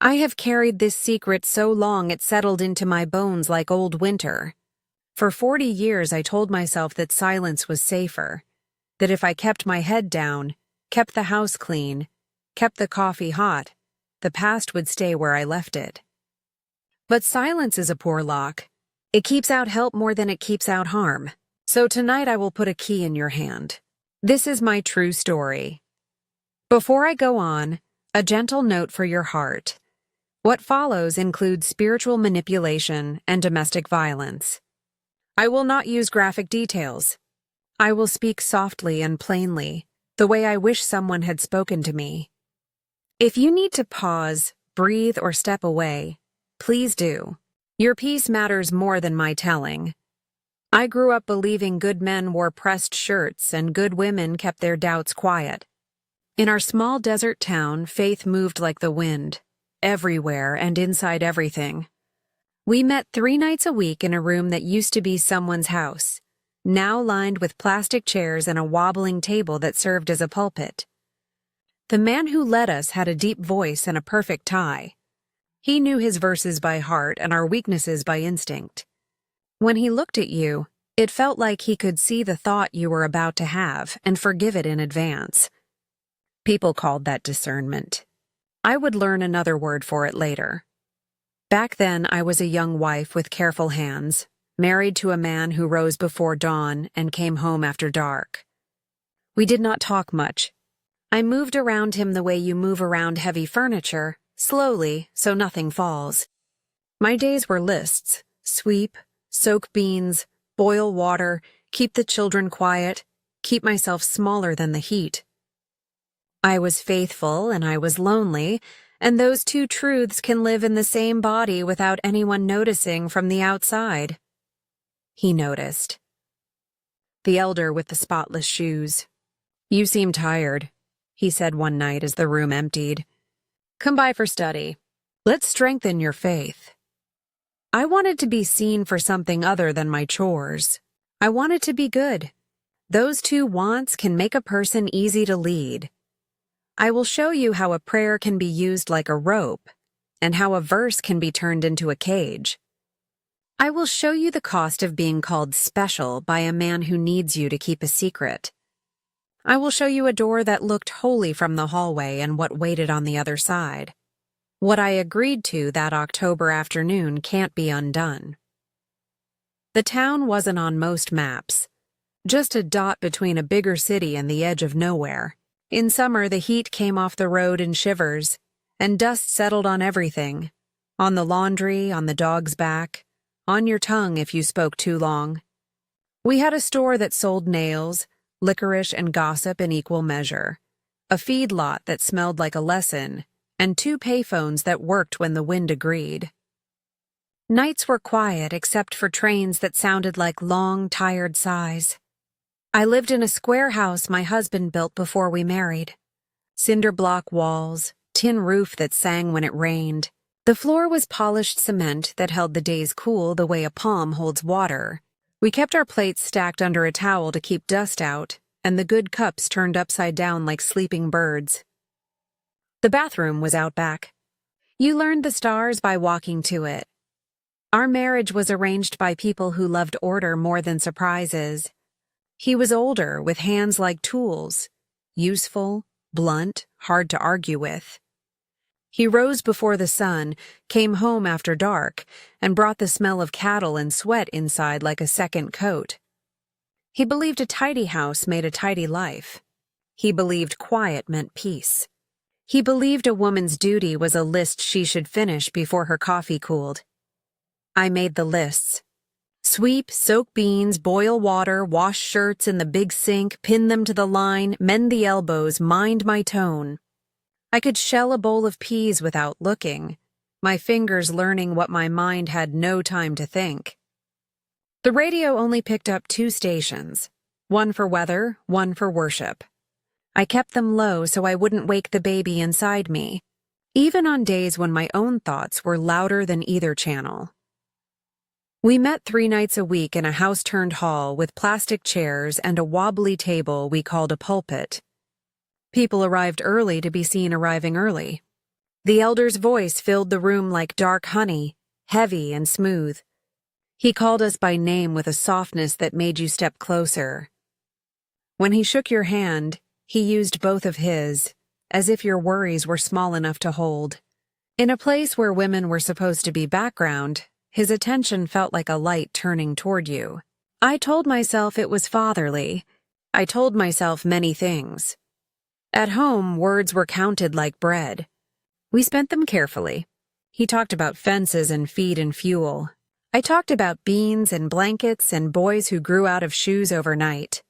I have carried this secret so long it settled into my bones like old winter. For 40 years I told myself that silence was safer, that if I kept my head down, kept the house clean, kept the coffee hot, the past would stay where I left it. But silence is a poor lock. It keeps out help more than it keeps out harm. So tonight I will put a key in your hand. This is my true story. Before I go on, a gentle note for your heart. What follows includes spiritual manipulation and domestic violence. I will not use graphic details. I will speak softly and plainly, the way I wish someone had spoken to me. If you need to pause, breathe, or step away, please do. Your peace matters more than my telling. I grew up believing good men wore pressed shirts and good women kept their doubts quiet. In our small desert town, faith moved like the wind, everywhere and inside everything. We met 3 nights a week in a room that used to be someone's house, now lined with plastic chairs and a wobbling table that served as a pulpit. The man who led us had a deep voice and a perfect tie. He knew his verses by heart and our weaknesses by instinct. When he looked at you, it felt like he could see the thought you were about to have and forgive it in advance. People called that discernment. I would learn another word for it later. Back then, I was a young wife with careful hands, married to a man who rose before dawn and came home after dark. We did not talk much. I moved around him the way you move around heavy furniture, slowly, so nothing falls. My days were lists: sweep, soak beans, boil water, keep the children quiet, keep myself smaller than the heat. I was faithful and I was lonely, and those two truths can live in the same body without anyone noticing from the outside. He noticed. The elder with the spotless shoes. "You seem tired," he said one night as the room emptied. "Come by for study. Let's strengthen your faith." I wanted to be seen for something other than my chores. I wanted to be good. Those two wants can make a person easy to lead. I will show you how a prayer can be used like a rope, and how a verse can be turned into a cage. I will show you the cost of being called special by a man who needs you to keep a secret. I will show you a door that looked holy from the hallway and what waited on the other side. What I agreed to that October afternoon can't be undone. The town wasn't on most maps, just a dot between a bigger city and the edge of nowhere. In summer, the heat came off the road in shivers, and dust settled on everything. On the laundry, on the dog's back, on your tongue if you spoke too long. We had a store that sold nails, licorice, and gossip in equal measure, a feedlot that smelled like a lesson, and 2 payphones that worked when the wind agreed. Nights were quiet except for trains that sounded like long, tired sighs. I lived in a square house my husband built before we married. Cinder block walls, tin roof that sang when it rained. The floor was polished cement that held the days cool the way a palm holds water. We kept our plates stacked under a towel to keep dust out, and the good cups turned upside down like sleeping birds. The bathroom was out back. You learned the stars by walking to it. Our marriage was arranged by people who loved order more than surprises. He was older, with hands like tools, useful, blunt, hard to argue with. He rose before the sun, came home after dark, and brought the smell of cattle and sweat inside like a second coat. He believed a tidy house made a tidy life. He believed quiet meant peace. He believed a woman's duty was a list she should finish before her coffee cooled. I made the lists. Sweep, soak beans, boil water, wash shirts in the big sink, pin them to the line, mend the elbows, mind my tone. I could shell a bowl of peas without looking, my fingers learning what my mind had no time to think. The radio only picked up 2 stations, one for weather, one for worship. I kept them low so I wouldn't wake the baby inside me, even on days when my own thoughts were louder than either channel. We met 3 nights a week in a house-turned hall with plastic chairs and a wobbly table we called a pulpit. People arrived early to be seen arriving early. The elder's voice filled the room like dark honey, heavy and smooth. He called us by name with a softness that made you step closer. When he shook your hand, he used both of his, as if your worries were small enough to hold. In a place where women were supposed to be background, his attention felt like a light turning toward you. I told myself it was fatherly. I told myself many things. At home, words were counted like bread. We spent them carefully. He talked about fences and feed and fuel. I talked about beans and blankets and boys who grew out of shoes overnight.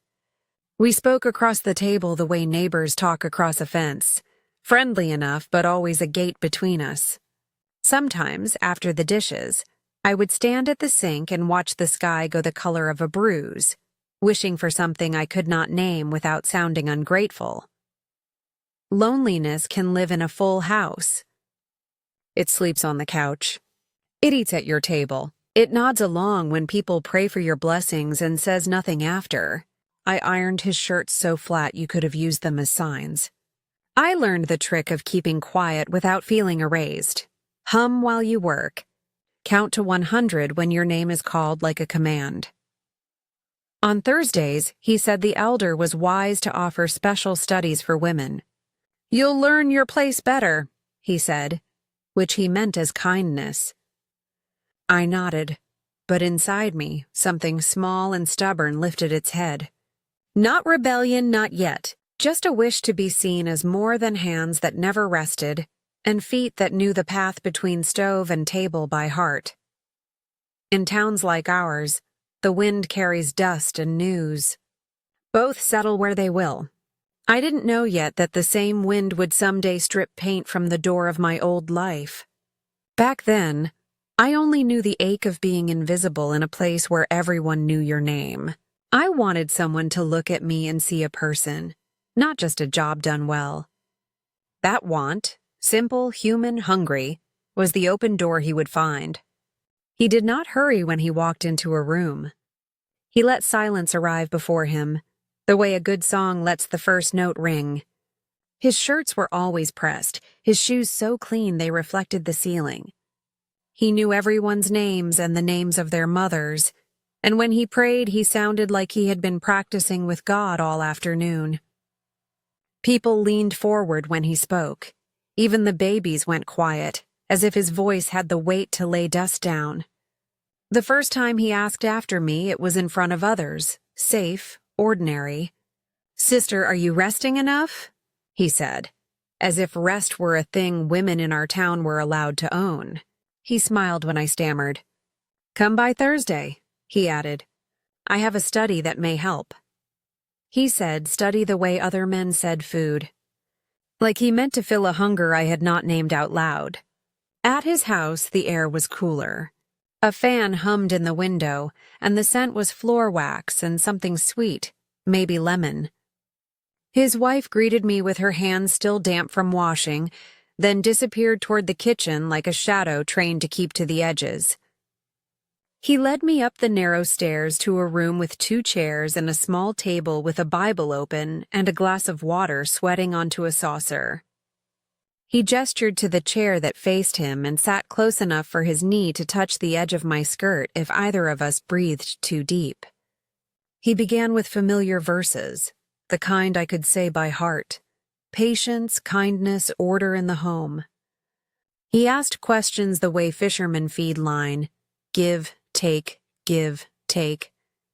We spoke across the table the way neighbors talk across a fence, friendly enough but always a gate between us. Sometimes, after the dishes, I would stand at the sink and watch the sky go the color of a bruise, wishing for something I could not name without sounding ungrateful. Loneliness can live in a full house. It sleeps on the couch. It eats at your table. It nods along when people pray for your blessings and says nothing after. I ironed his shirts so flat you could have used them as signs. I learned the trick of keeping quiet without feeling erased. Hum while you work. Count to 100 when your name is called like a command. On Thursdays, he said the elder was wise to offer special studies for women. "You'll learn your place better," he said, which he meant as kindness. I nodded, but inside me, something small and stubborn lifted its head. Not rebellion, not yet, just a wish to be seen as more than hands that never rested and feet that knew the path between stove and table by heart. In towns like ours, the wind carries dust and news. Both settle where they will. I didn't know yet that the same wind would someday strip paint from the door of my old life. Back then, I only knew the ache of being invisible in a place where everyone knew your name. I wanted someone to look at me and see a person, not just a job done well. That want, simple, human, hungry, was the open door he would find. He did not hurry when he walked into a room. He let silence arrive before him, the way a good song lets the first note ring. His shirts were always pressed, his shoes so clean they reflected the ceiling. He knew everyone's names and the names of their mothers, and when he prayed, he sounded like he had been practicing with God all afternoon. People leaned forward when he spoke. Even the babies went quiet, as if his voice had the weight to lay dust down. The first time he asked after me, it was in front of others, safe, ordinary. "Sister, are you resting enough?" he said, as if rest were a thing women in our town were allowed to own. He smiled when I stammered. "Come by Thursday," he added. "I have a study that may help." He said study the way other men said food. Like he meant to fill a hunger I had not named out loud. At his house, the air was cooler. A fan hummed in the window, and the scent was floor wax and something sweet, maybe lemon. His wife greeted me with her hands still damp from washing, then disappeared toward the kitchen like a shadow trained to keep to the edges. He led me up the narrow stairs to a room with 2 chairs and a small table with a Bible open and a glass of water sweating onto a saucer. He gestured to the chair that faced him and sat close enough for his knee to touch the edge of my skirt if either of us breathed too deep. He began with familiar verses, the kind I could say by heart. Patience, kindness, order in the home. He asked questions the way fishermen feed line. Give, take,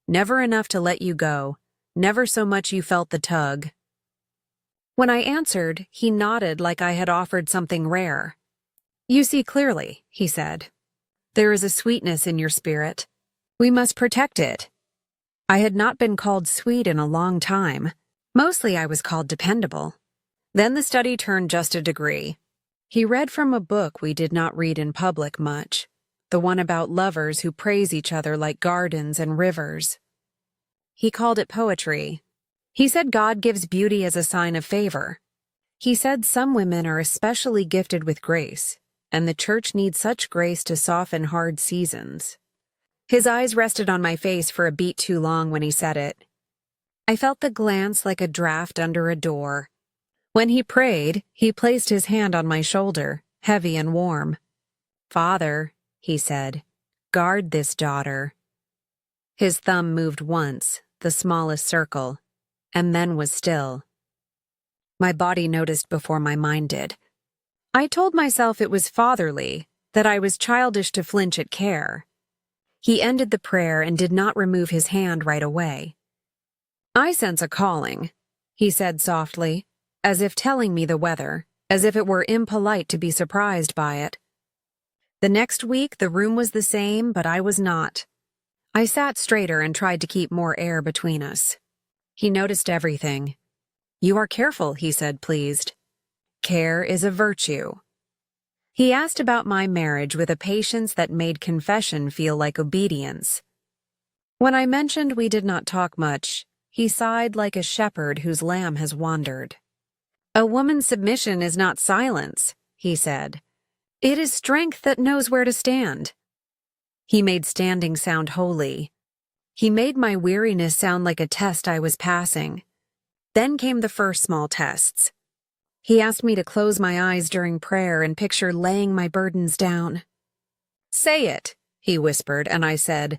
never enough to let you go, never so much you felt the tug. When I answered, he nodded like I had offered something rare. "You see clearly," he said. "There is a sweetness in your spirit. We must protect it." I had not been called sweet in a long time. Mostly I was called dependable. Then the study turned just a degree. He read from a book we did not read in public much, the one about lovers who praise each other like gardens and rivers. He called it poetry. He said God gives beauty as a sign of favor. He said some women are especially gifted with grace, and the church needs such grace to soften hard seasons. His eyes rested on my face for a beat too long when he said it. I felt the glance like a draft under a door. When he prayed, he placed his hand on my shoulder, heavy and warm. "Father," he said, "guard this daughter." His thumb moved once, the smallest circle, and then was still. My body noticed before my mind did. I told myself it was fatherly, that I was childish to flinch at care. He ended the prayer and did not remove his hand right away. "I sense a calling," he said softly, as if telling me the weather, as if it were impolite to be surprised by it. The next week, the room was the same, but I was not. I sat straighter and tried to keep more air between us. He noticed everything. "You are careful," he said, pleased. "Care is a virtue." He asked about my marriage with a patience that made confession feel like obedience. When I mentioned we did not talk much, he sighed like a shepherd whose lamb has wandered. "A woman's submission is not silence," he said. "It is strength that knows where to stand." He made standing sound holy. He made my weariness sound like a test I was passing. Then came the first small tests. He asked me to close my eyes during prayer and picture laying my burdens down. "Say it," he whispered, and I said,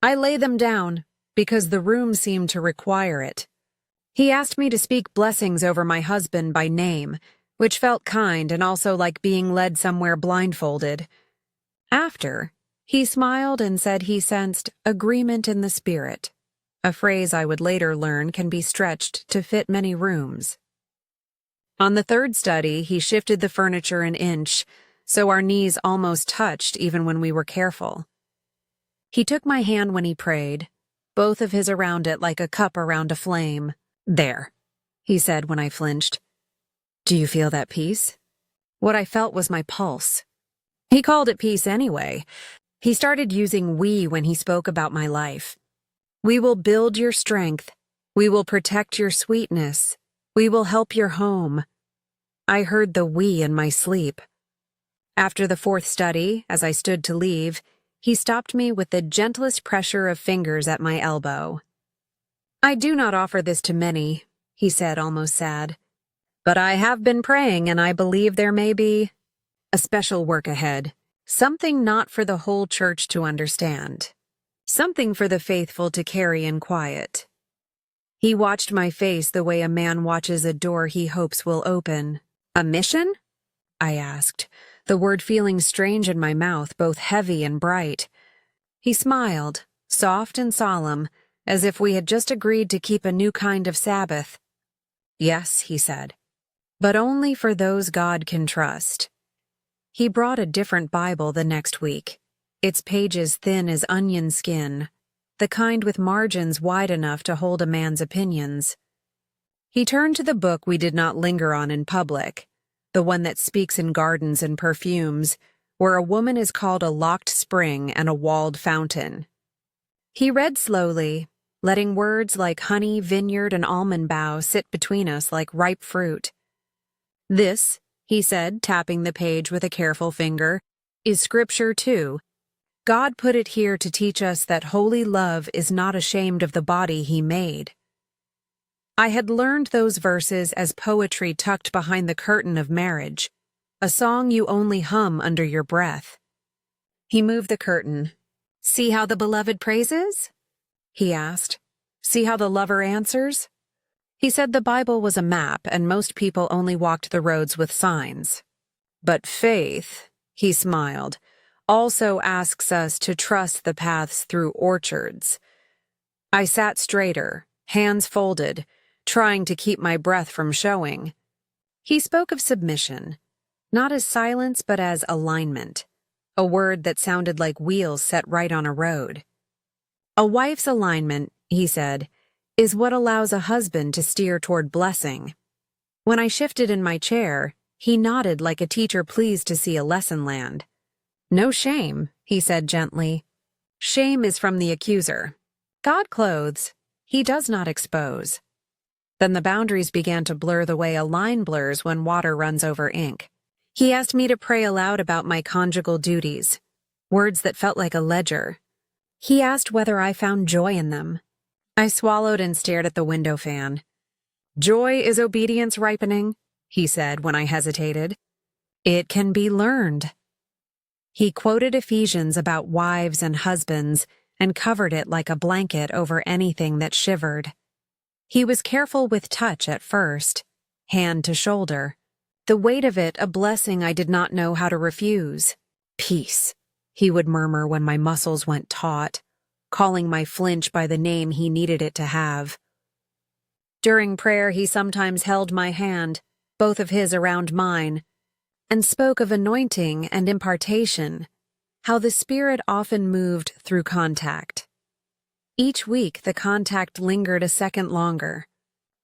"I lay them down," because the room seemed to require it. He asked me to speak blessings over my husband by name, which felt kind and also like being led somewhere blindfolded. After, he smiled and said he sensed agreement in the spirit, a phrase I would later learn can be stretched to fit many rooms. On the third study, he shifted the furniture an inch, so our knees almost touched even when we were careful. He took my hand when he prayed, both of his around it like a cup around a flame. "There," he said when I flinched. "Do you feel that peace?" What I felt was my pulse. He called it peace anyway. He started using "we" when he spoke about my life. "We will build your strength. We will protect your sweetness. We will help your home." I heard the "we" in my sleep. After the fourth study, as I stood to leave, he stopped me with the gentlest pressure of fingers at my elbow. "I do not offer this to many," he said, almost sad. "But I have been praying, and I believe there may be a special work ahead, something not for the whole church to understand, something for the faithful to carry in quiet." He watched my face the way a man watches a door he hopes will open. "A mission?" I asked, the word feeling strange in my mouth, both heavy and bright. He smiled, soft and solemn, as if we had just agreed to keep a new kind of Sabbath. "Yes," he said, "but only for those God can trust." He brought a different Bible the next week, its pages thin as onion skin, the kind with margins wide enough to hold a man's opinions. He turned to the book we did not linger on in public, the one that speaks in gardens and perfumes, where a woman is called a locked spring and a walled fountain. He read slowly, letting words like honey, vineyard, and almond bough sit between us like ripe fruit. "This," he said, tapping the page with a careful finger, "is scripture too. God put it here to teach us that holy love is not ashamed of the body he made." I had learned those verses as poetry tucked behind the curtain of marriage, a song you only hum under your breath. He moved the curtain. "See how the beloved praises?" he asked. "See how the lover answers?" He said the Bible was a map and most people only walked the roads with signs. "But faith," he smiled, "also asks us to trust the paths through orchards." I sat straighter, hands folded, trying to keep my breath from showing. He spoke of submission, not as silence but as alignment, a word that sounded like wheels set right on a road. "A wife's alignment," he said, "is what allows a husband to steer toward blessing." When I shifted in my chair, he nodded like a teacher pleased to see a lesson land. "No shame," he said gently. "Shame is from the accuser. God clothes. He does not expose." Then the boundaries began to blur the way a line blurs when water runs over ink. He asked me to pray aloud about my conjugal duties, words that felt like a ledger. He asked whether I found joy in them. I swallowed and stared at the window fan. "Joy is obedience ripening," he said when I hesitated. It can be learned. He quoted Ephesians about wives and husbands and covered it like a blanket over anything that shivered. He was careful with touch at first, hand to shoulder. The weight of it a blessing I did not know how to refuse. Peace, he would murmur when my muscles went taut, calling my flinch by the name he needed it to have. During prayer he sometimes held my hand, both of his around mine, and spoke of anointing and impartation, how the Spirit often moved through contact. Each week the contact lingered a second longer,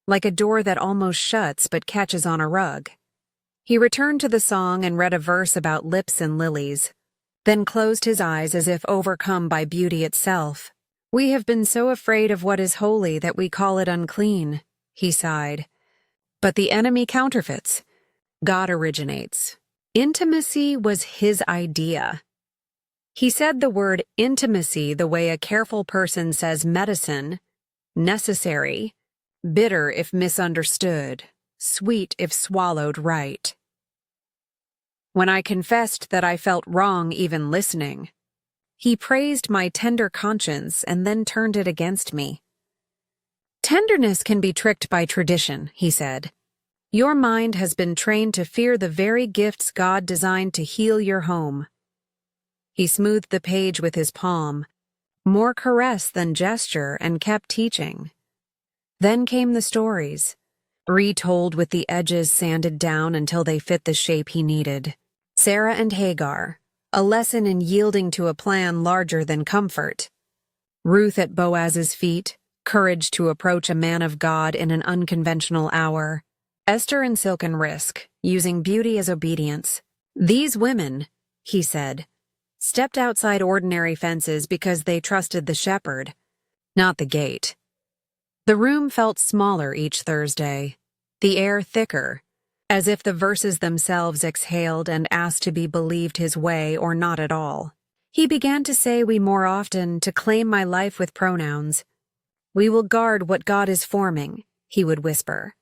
like a door that almost shuts but catches on a rug. He returned to the song and read a verse about lips and lilies, then closed his eyes as if overcome by beauty itself. We have been so afraid of what is holy that we call it unclean, he sighed. But the enemy counterfeits. God originates. Intimacy was his idea. He said the word intimacy the way a careful person says medicine, necessary, bitter if misunderstood, sweet if swallowed right. When I confessed that I felt wrong even listening, he praised my tender conscience and then turned it against me. Tenderness can be tricked by tradition, he said. Your mind has been trained to fear the very gifts God designed to heal your home. He smoothed the page with his palm, more caress than gesture, and kept teaching. Then came the stories, retold with the edges sanded down until they fit the shape he needed. Sarah and Hagar, a lesson in yielding to a plan larger than comfort. Ruth at Boaz's feet, courage to approach a man of God in an unconventional hour. Esther in silken risk, using beauty as obedience. These women, he said, stepped outside ordinary fences because they trusted the shepherd, not the gate. The room felt smaller each Thursday, the air thicker, as if the verses themselves exhaled and asked to be believed his way or not at all. He began to say we more often, to claim my life with pronouns. We will guard what God is forming, he would whisper.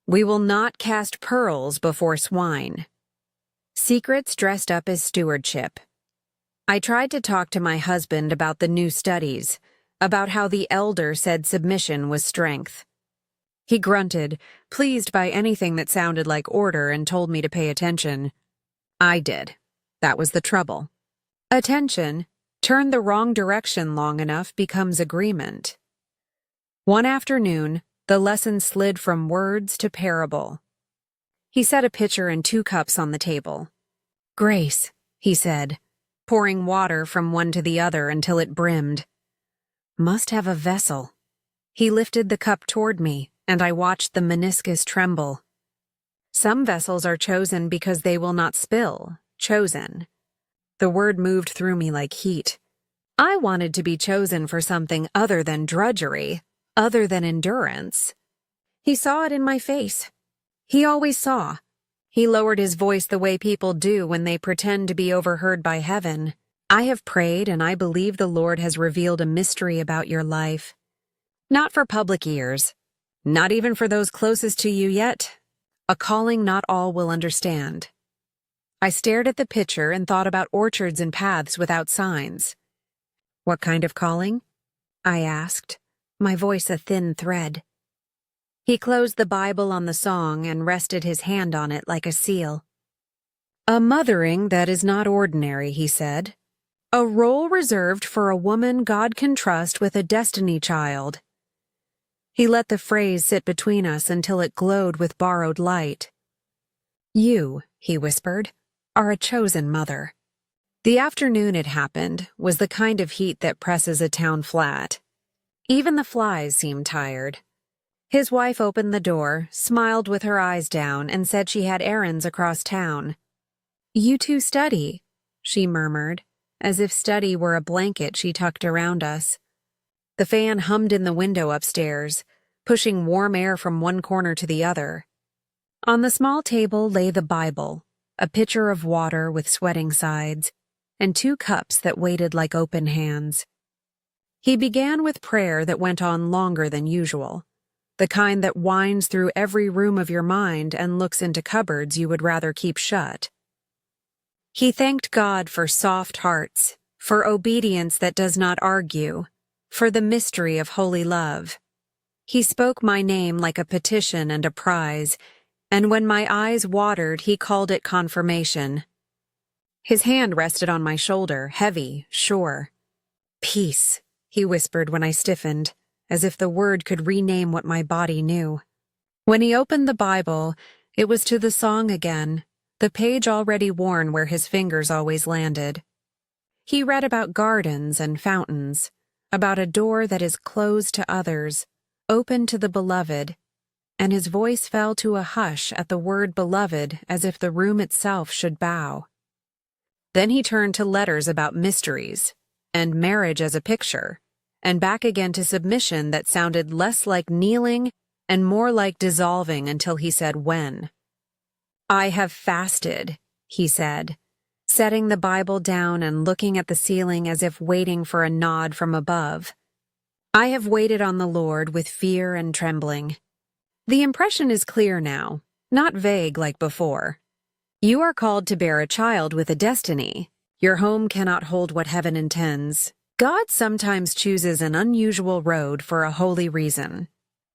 We will not cast pearls before swine. Secrets dressed up as stewardship. I tried to talk to my husband about the new studies, about how the elder said submission was strength. He grunted, pleased by anything that sounded like order, and told me to pay attention. I did. That was the trouble. Attention, turned the wrong direction long enough, becomes agreement. One afternoon, the lesson slid from words to parable. He set a pitcher and 2 cups on the table. Grace, he said, pouring water from one to the other until it brimmed. Must have a vessel. He lifted the cup toward me, and I watched the meniscus tremble. Some vessels are chosen because they will not spill, chosen. The word moved through me like heat. I wanted to be chosen for something other than drudgery, other than endurance. He saw it in my face. He always saw. He lowered his voice the way people do when they pretend to be overheard by heaven. I have prayed, and I believe the Lord has revealed a mystery about your life. Not for public ears, not even for those closest to you yet. A calling not all will understand. I stared at the picture and thought about orchards and paths without signs. What kind of calling? I asked, my voice a thin thread. He closed the Bible on the song and rested his hand on it like a seal. A mothering that is not ordinary, he said. A role reserved for a woman God can trust with a destiny child. He let the phrase sit between us until it glowed with borrowed light. You, he whispered, are a chosen mother. The afternoon it happened was the kind of heat that presses a town flat. Even the flies seemed tired. His wife opened the door, smiled with her eyes down, and said she had errands across town. You two study, she murmured, as if study were a blanket she tucked around us. The fan hummed in the window upstairs, pushing warm air from one corner to the other. On the small table lay the Bible, a pitcher of water with sweating sides, and 2 cups that waited like open hands. He began with prayer that went on longer than usual, the kind that winds through every room of your mind and looks into cupboards you would rather keep shut. He thanked God for soft hearts, for obedience that does not argue, for the mystery of holy love. He spoke my name like a petition and a prize, and when my eyes watered, he called it confirmation. His hand rested on my shoulder, heavy, sure. Peace, he whispered when I stiffened, as if the word could rename what my body knew. When he opened the Bible, it was to the song again, the page already worn where his fingers always landed. He read about gardens and fountains, about a door that is closed to others, open to the beloved, and his voice fell to a hush at the word beloved as if the room itself should bow. Then he turned to letters about mysteries, and marriage as a picture, and back again to submission that sounded less like kneeling and more like dissolving until he said when. I have fasted, he said, setting the Bible down and looking at the ceiling as if waiting for a nod from above. I have waited on the Lord with fear and trembling. The impression is clear now, not vague like before. You are called to bear a child with a destiny. Your home cannot hold what heaven intends. God sometimes chooses an unusual road for a holy reason.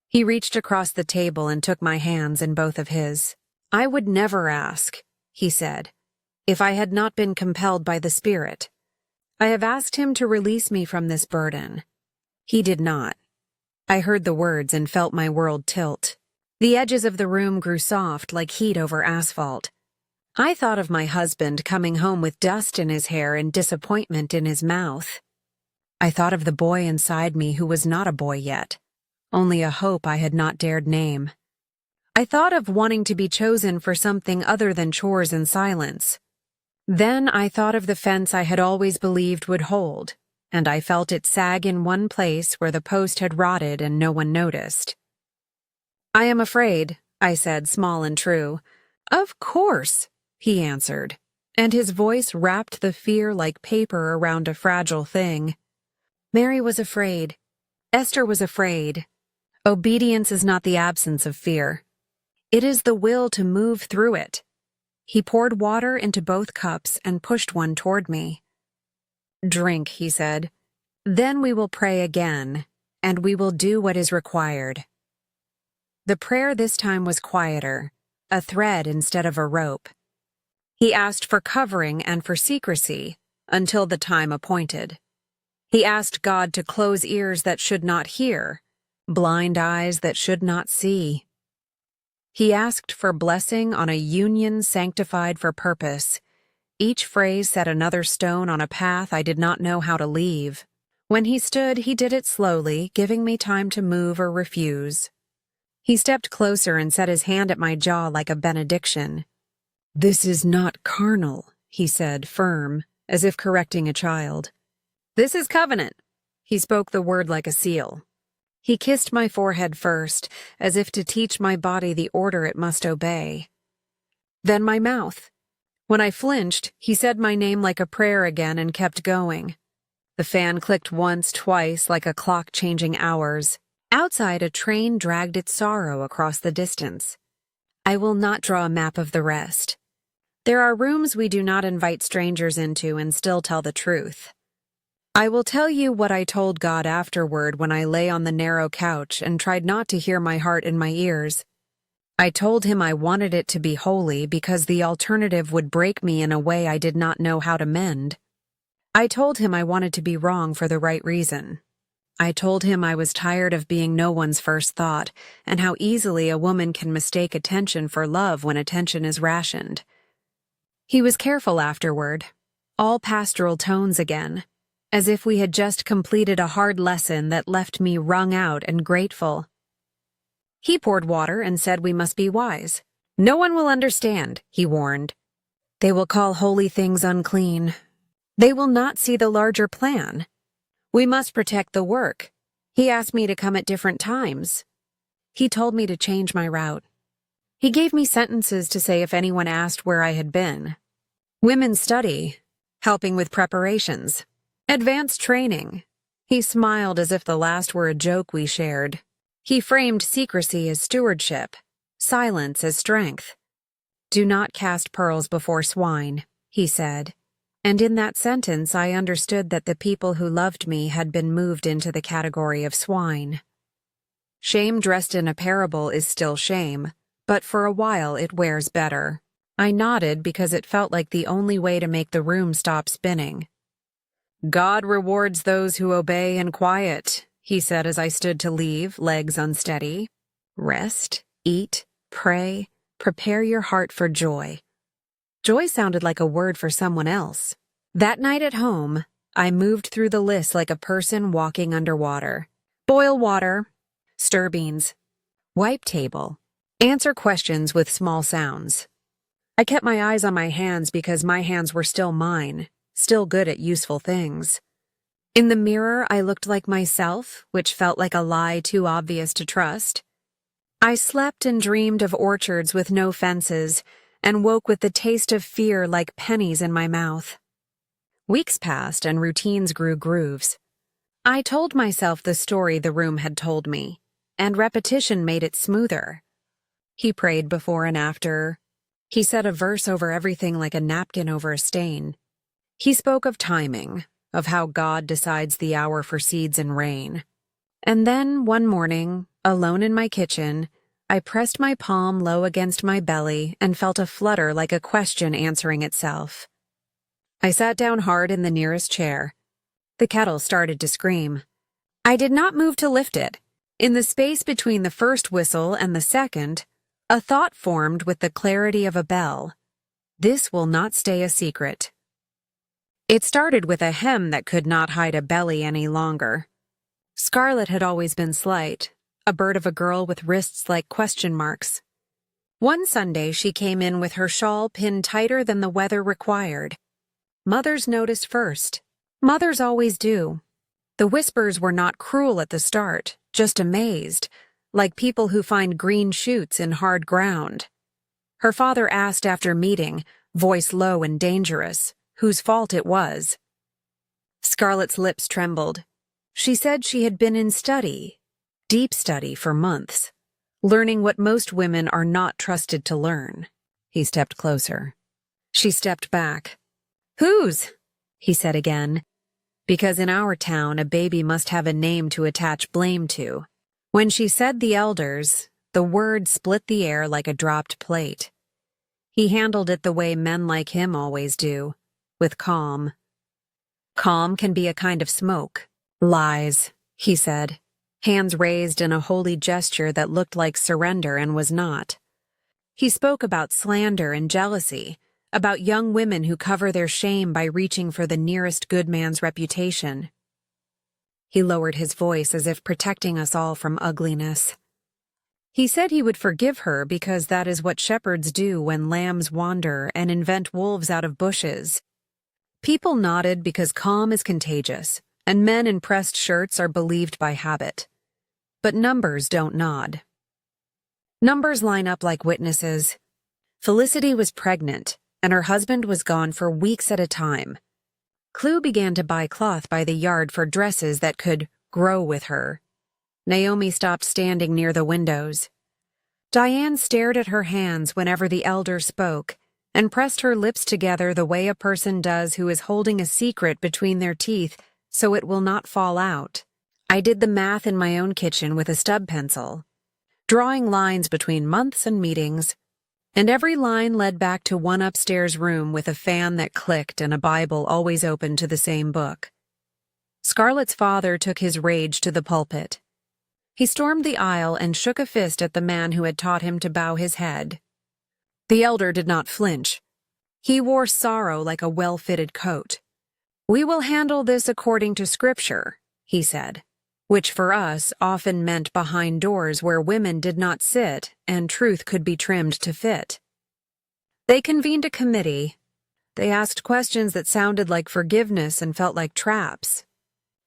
He reached across the table and took my hands in both of his. I would never ask, he said, if I had not been compelled by the Spirit. I have asked him to release me from this burden. He did not. I heard the words and felt my world tilt. The edges of the room grew soft like heat over asphalt. I thought of my husband coming home with dust in his hair and disappointment in his mouth. I thought of the boy inside me who was not a boy yet, only a hope I had not dared name. I thought of wanting to be chosen for something other than chores and silence. Then I thought of the fence I had always believed would hold, and I felt it sag in one place where the post had rotted and no one noticed. I am afraid, I said, small and true. Of course, he answered, and his voice wrapped the fear like paper around a fragile thing. Mary was afraid. Esther was afraid. Obedience is not the absence of fear. It is the will to move through it. He poured water into both cups and pushed one toward me. Drink, he said. Then we will pray again, and we will do what is required. The prayer this time was quieter, a thread instead of a rope. He asked for covering and for secrecy until the time appointed. He asked God to close ears that should not hear, blind eyes that should not see. He asked for blessing on a union sanctified for purpose. Each phrase set another stone on a path I did not know how to leave. When he stood, he did it slowly, giving me time to move or refuse. He stepped closer and set his hand at my jaw like a benediction. This is not carnal, he said, firm, as if correcting a child. This is covenant. He spoke the word like a seal. He kissed my forehead first, as if to teach my body the order it must obey. Then my mouth. When I flinched, he said my name like a prayer again and kept going. The fan clicked once, twice, like a clock changing hours. Outside, a train dragged its sorrow across the distance. I will not draw a map of the rest. There are rooms we do not invite strangers into and still tell the truth. I will tell you what I told God afterward when I lay on the narrow couch and tried not to hear my heart in my ears. I told him I wanted it to be holy because the alternative would break me in a way I did not know how to mend. I told him I wanted to be wrong for the right reason. I told him I was tired of being no one's first thought and how easily a woman can mistake attention for love when attention is rationed. He was careful afterward, all pastoral tones again, as if we had just completed a hard lesson that left me wrung out and grateful. He poured water and said we must be wise. No one will understand, he warned. They will call holy things unclean. They will not see the larger plan. We must protect the work. He asked me to come at different times. He told me to change my route. He gave me sentences to say if anyone asked where I had been. Women's study, helping with preparations, advanced training. He smiled as if the last were a joke we shared. He framed secrecy as stewardship, silence as strength. Do not cast pearls before swine. he said, and in that sentence I understood that the people who loved me had been moved into the category of swine. Shame dressed in a parable is still shame, but for a while it wears better. I nodded because it felt like the only way to make the room stop spinning. God rewards those who obey in quiet, he said as I stood to leave, legs unsteady. Rest, eat, pray, prepare your heart for joy. Joy sounded like a word for someone else. That night at home, I moved through the list like a person walking underwater. Boil water, stir beans, wipe table, answer questions with small sounds. I kept my eyes on my hands because my hands were still mine, still good at useful things. In the mirror, I looked like myself, which felt like a lie too obvious to trust. I slept and dreamed of orchards with no fences, and woke with the taste of fear like pennies in my mouth. Weeks passed and routines grew grooves. I told myself the story the room had told me, and repetition made it smoother. He prayed before and after. He said a verse over everything like a napkin over a stain. He spoke of timing, of how God decides the hour for seeds and rain. And then, one morning, alone in my kitchen, I pressed my palm low against my belly and felt a flutter like a question answering itself. I sat down hard in the nearest chair. The kettle started to scream. I did not move to lift it. In the space between the first whistle and the second, a thought formed with the clarity of a bell. This will not stay a secret. It started with a hem that could not hide a belly any longer. Scarlet had always been slight, a bird of a girl with wrists like question marks. One Sunday she came in with her shawl pinned tighter than the weather required. Mothers noticed first. Mothers always do. The whispers were not cruel at the start, just amazed, like people who find green shoots in hard ground. Her father asked after meeting, voice low and dangerous, whose fault it was. Scarlet's lips trembled. She said she had been in study, deep study for months, learning what most women are not trusted to learn. He stepped closer. She stepped back. Whose? He said again. Because in our town, a baby must have a name to attach blame to. When she said the elders, the word split the air like a dropped plate. He handled it the way men like him always do, with calm. Calm can be a kind of smoke. Lies, he said, hands raised in a holy gesture that looked like surrender and was not. He spoke about slander and jealousy, about young women who cover their shame by reaching for the nearest good man's reputation. He lowered his voice as if protecting us all from ugliness. He said he would forgive her because that is what shepherds do when lambs wander and invent wolves out of bushes. People nodded because calm is contagious, and men in pressed shirts are believed by habit. But numbers don't nod. Numbers line up like witnesses. Felicity was pregnant, and her husband was gone for weeks at a time. Clue began to buy cloth by the yard for dresses that could grow with her. Naomi stopped standing near the windows. Diane stared at her hands whenever the elder spoke and pressed her lips together the way a person does who is holding a secret between their teeth so it will not fall out. I did the math in my own kitchen with a stub pencil, drawing lines between months and meetings, and every line led back to one upstairs room with a fan that clicked and a Bible always open to the same book. Scarlet's father took his rage to the pulpit. He stormed the aisle and shook a fist at the man who had taught him to bow his head. The elder did not flinch. He wore sorrow like a well-fitted coat. "We will handle this according to Scripture," he said, which for us often meant behind doors where women did not sit and truth could be trimmed to fit. They convened a committee. They asked questions that sounded like forgiveness and felt like traps.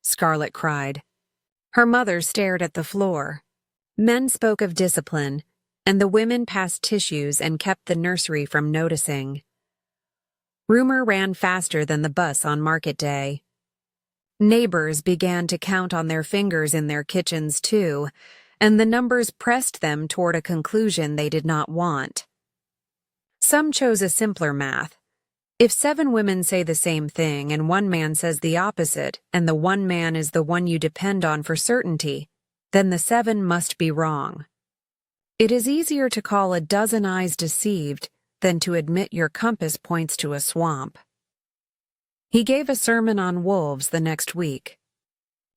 Scarlet cried. Her mother stared at the floor. Men spoke of discipline, and the women passed tissues and kept the nursery from noticing. Rumor ran faster than the bus on market day. Neighbors began to count on their fingers in their kitchens too, and the numbers pressed them toward a conclusion they did not want. Some chose a simpler math. If 7 women say the same thing and one man says the opposite, and the one man is the one you depend on for certainty, then the 7 must be wrong. It is easier to call a dozen eyes deceived than to admit your compass points to a swamp. He gave a sermon on wolves the next week.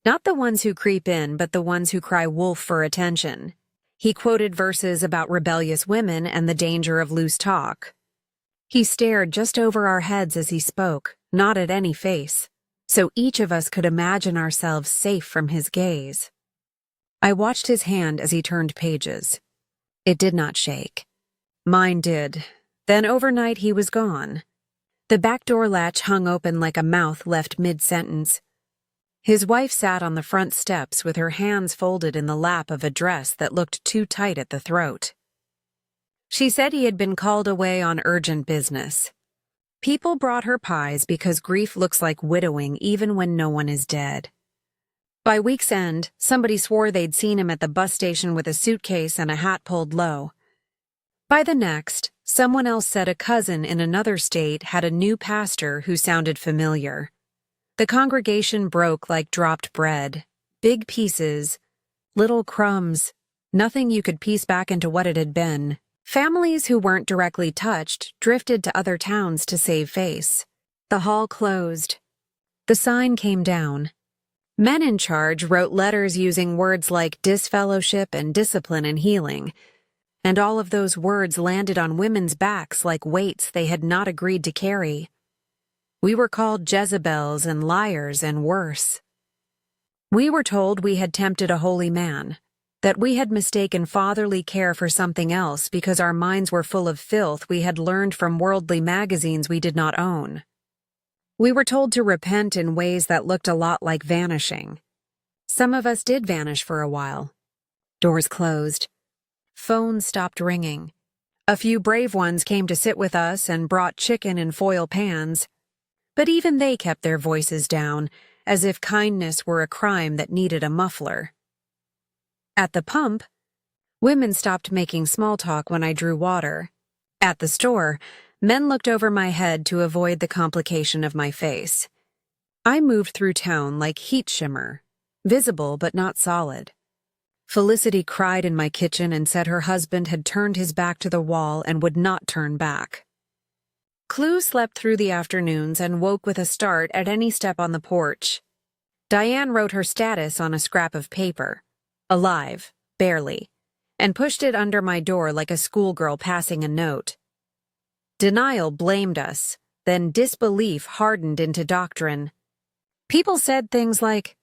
Not the ones who creep in, but the ones who cry wolf for attention. He quoted verses about rebellious women and the danger of loose talk. He stared just over our heads as he spoke, not at any face, so each of us could imagine ourselves safe from his gaze. I watched his hand as he turned pages. It did not shake. Mine did. Then overnight he was gone. The back door latch hung open like a mouth left mid-sentence. His wife sat on the front steps with her hands folded in the lap of a dress that looked too tight at the throat. She said he had been called away on urgent business. People brought her pies because grief looks like widowing even when no one is dead. By week's end, somebody swore they'd seen him at the bus station with a suitcase and a hat pulled low. By the next, someone else said a cousin in another state had a new pastor who sounded familiar. The congregation broke like dropped bread. Big pieces, little crumbs, nothing you could piece back into what it had been. Families who weren't directly touched drifted to other towns to save face. The hall closed. The sign came down. Men in charge wrote letters using words like disfellowship and discipline and healing, and all of those words landed on women's backs like weights they had not agreed to carry. We were called Jezebels and liars and worse. We were told we had tempted a holy man, that we had mistaken fatherly care for something else because our minds were full of filth we had learned from worldly magazines we did not own. We were told to repent in ways that looked a lot like vanishing. Some of us did vanish for a while. Doors closed. Phones stopped ringing. A few brave ones came to sit with us and brought chicken in foil pans, but even they kept their voices down, as if kindness were a crime that needed a muffler. At the pump, women stopped making small talk when I drew water. At the store, men looked over my head to avoid the complication of my face. I moved through town like heat shimmer, visible but not solid. Felicity cried in my kitchen and said her husband had turned his back to the wall and would not turn back. Clou slept through the afternoons and woke with a start at any step on the porch. Diane wrote her status on a scrap of paper, alive, barely, and pushed it under my door like a schoolgirl passing a note. Denial blamed us, then disbelief hardened into doctrine. People said things like,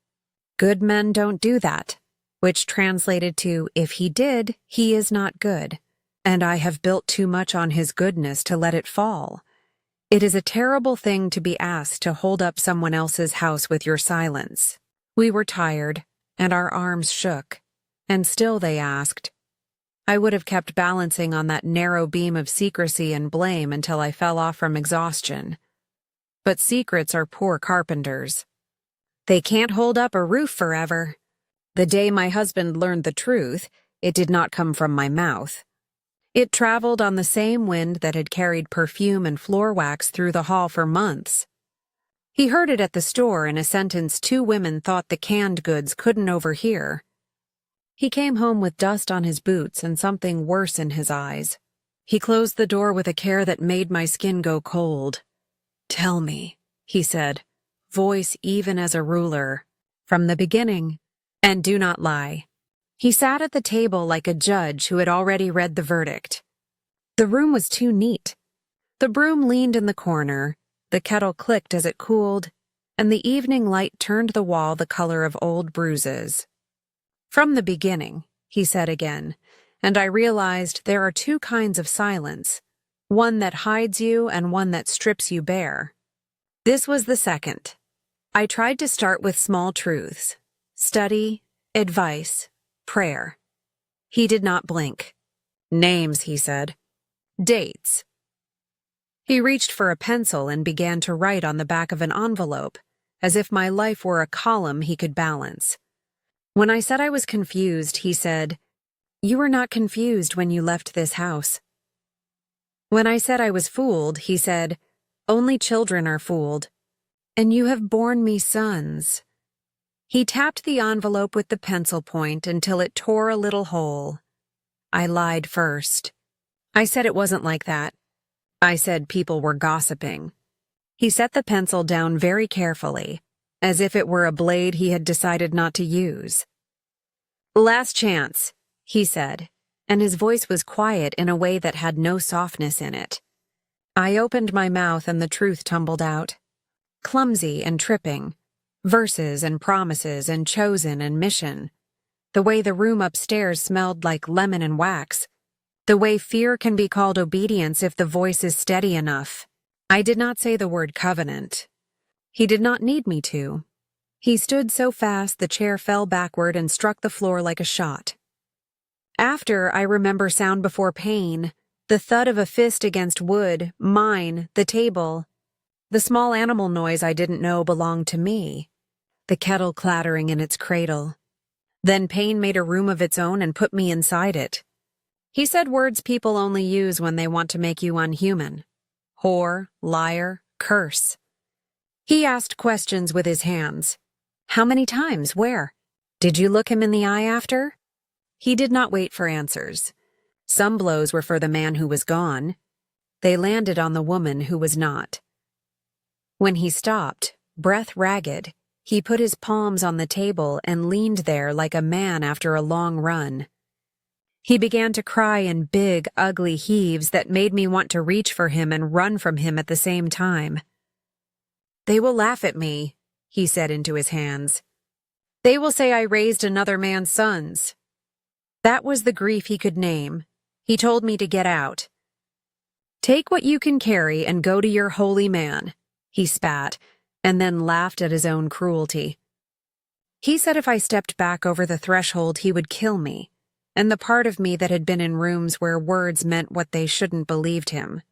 "Good men don't do that," which translated to, "If he did, he is not good, and I have built too much on his goodness to let it fall." It is a terrible thing to be asked to hold up someone else's house with your silence. We were tired, and our arms shook, and still they asked. I would have kept balancing on that narrow beam of secrecy and blame until I fell off from exhaustion. But secrets are poor carpenters. They can't hold up a roof forever. The day my husband learned the truth, it did not come from my mouth. It traveled on the same wind that had carried perfume and floor wax through the hall for months. He heard it at the store in a sentence 2 women thought the canned goods couldn't overhear. He came home with dust on his boots and something worse in his eyes. He closed the door with a care that made my skin go cold. "Tell me," he said, voice even as a ruler, "from the beginning, and do not lie." He sat at the table like a judge who had already read the verdict. The room was too neat. The broom leaned in the corner, the kettle clicked as it cooled, and the evening light turned the wall the color of old bruises. "From the beginning," he said again, and I realized there are 2 kinds of silence, one that hides you and one that strips you bare. This was the second. I tried to start with small truths: study, advice, prayer. He did not blink. "Names," he said. "Dates." He reached for a pencil and began to write on the back of an envelope, as if my life were a column he could balance. When I said I was confused, he said, "You were not confused when you left this house." When I said I was fooled, he said, Only children are fooled. And you have borne me sons. He tapped the envelope with the pencil point until it tore a little hole. I lied first. I said it wasn't like that. I said people were gossiping. He set the pencil down very carefully, as if it were a blade he had decided not to use. Last chance, he said, and his voice was quiet in a way that had no softness in it. I opened my mouth and the truth tumbled out. Clumsy and tripping. Verses and promises and chosen and mission. The way the room upstairs smelled like lemon and wax. The way fear can be called obedience if the voice is steady enough. I did not say the word covenant. He did not need me to. He stood so fast the chair fell backward and struck the floor like a shot. After, I remember sound before pain, the thud of a fist against wood, mine, the table. The small animal noise I didn't know belonged to me. The kettle clattering in its cradle. Then pain made a room of its own and put me inside it. He said words people only use when they want to make you unhuman. Whore, liar, curse. He asked questions with his hands. How many times? Where? Did you look him in the eye after? He did not wait for answers. Some blows were for the man who was gone. They landed on the woman who was not. When he stopped, breath ragged, he put his palms on the table and leaned there like a man after a long run. He began to cry in big, ugly heaves that made me want to reach for him and run from him at the same time. They will laugh at me, he said into his hands. They will say I raised another man's sons. That was the grief he could name. He told me to get out. Take what you can carry and go to your holy man, he spat, and then laughed at his own cruelty. He said if I stepped back over the threshold he would kill me, and the part of me that had been in rooms where words meant what they shouldn't believed him.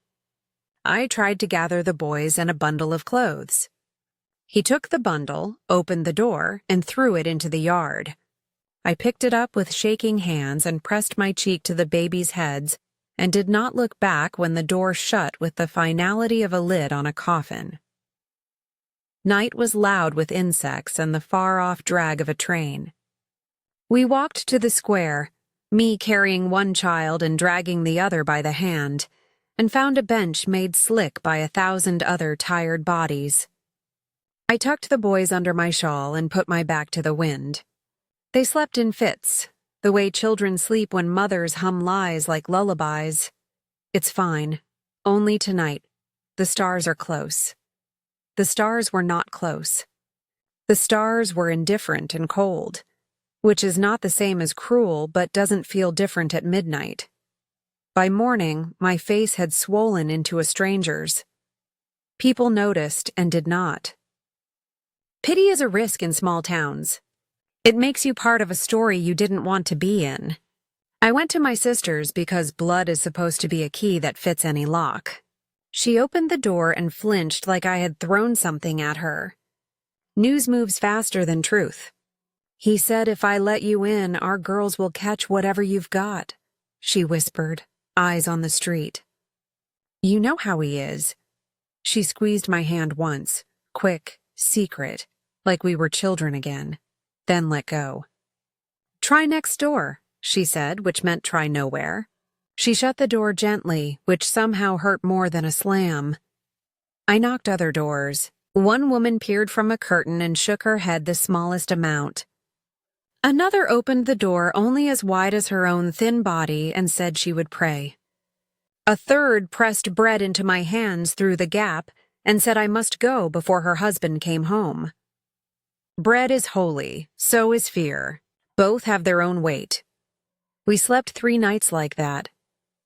I tried to gather the boys and a bundle of clothes. He took the bundle, opened the door, and threw it into the yard. I picked it up with shaking hands and pressed my cheek to the babies' heads and did not look back when the door shut with the finality of a lid on a coffin. Night was loud with insects and the far-off drag of a train. We walked to the square, me carrying one child and dragging the other by the hand, and found a bench made slick by 1,000 other tired bodies. I tucked the boys under my shawl and put my back to the wind. They slept in fits, the way children sleep when mothers hum lies like lullabies. It's fine. Only tonight. The stars are close. The stars were not close. The stars were indifferent and cold, which is not the same as cruel but doesn't feel different at midnight. By morning, my face had swollen into a stranger's. People noticed and did not. Pity is a risk in small towns. It makes you part of a story you didn't want to be in. I went to my sister's because blood is supposed to be a key that fits any lock. She opened the door and flinched like I had thrown something at her. News moves faster than truth. He said if I let you in, our girls will catch whatever you've got, she whispered, eyes on the street. You know how he is. She squeezed my hand once, quick, secret, like we were children again. Then let go. Try next door, she said, which meant try nowhere. She shut the door gently, which somehow hurt more than a slam. I knocked other doors. One woman peered from a curtain and shook her head the smallest amount. Another opened the door only as wide as her own thin body and said she would pray. A third pressed bread into my hands through the gap and said I must go before her husband came home. Bread is holy, so is fear. Both have their own weight. We slept 3 nights like that,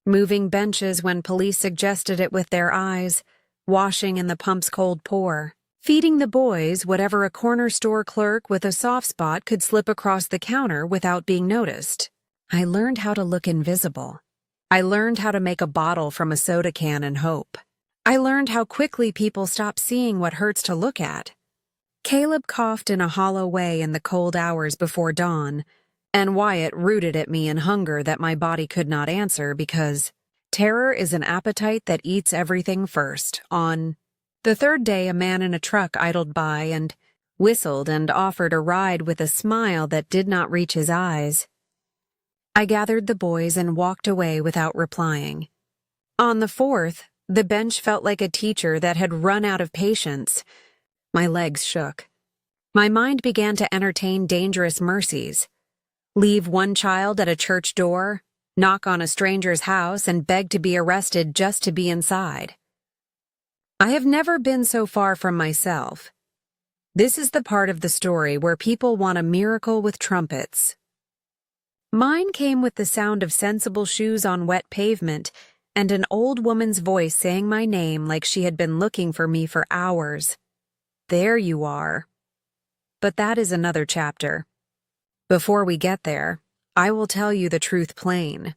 moving benches when police suggested it with their eyes, washing in the pump's cold pour, feeding the boys whatever a corner store clerk with a soft spot could slip across the counter without being noticed. I learned how to look invisible. I learned how to make a bottle from a soda can and hope. I learned how quickly people stop seeing what hurts to look at. Caleb coughed in a hollow way in the cold hours before dawn, and Wyatt rooted at me in hunger that my body could not answer because terror is an appetite that eats everything first, on The third day, a man in a truck idled by and whistled and offered a ride with a smile that did not reach his eyes. I gathered the boys and walked away without replying. On the fourth, the bench felt like a teacher that had run out of patience. My legs shook. My mind began to entertain dangerous mercies. Leave one child at a church door, knock on a stranger's house, and beg to be arrested just to be inside. I have never been so far from myself. This is the part of the story where people want a miracle with trumpets. Mine came with the sound of sensible shoes on wet pavement and an old woman's voice saying my name like she had been looking for me for hours. There you are. But that is another chapter. Before we get there, I will tell you the truth plain.